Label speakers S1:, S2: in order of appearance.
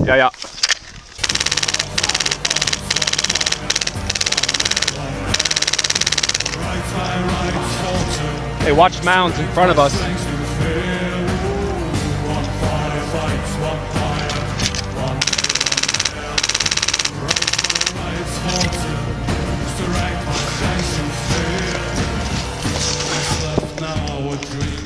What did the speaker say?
S1: Yeah, yeah. Hey, watch mounds in front of us.
S2: Now our dream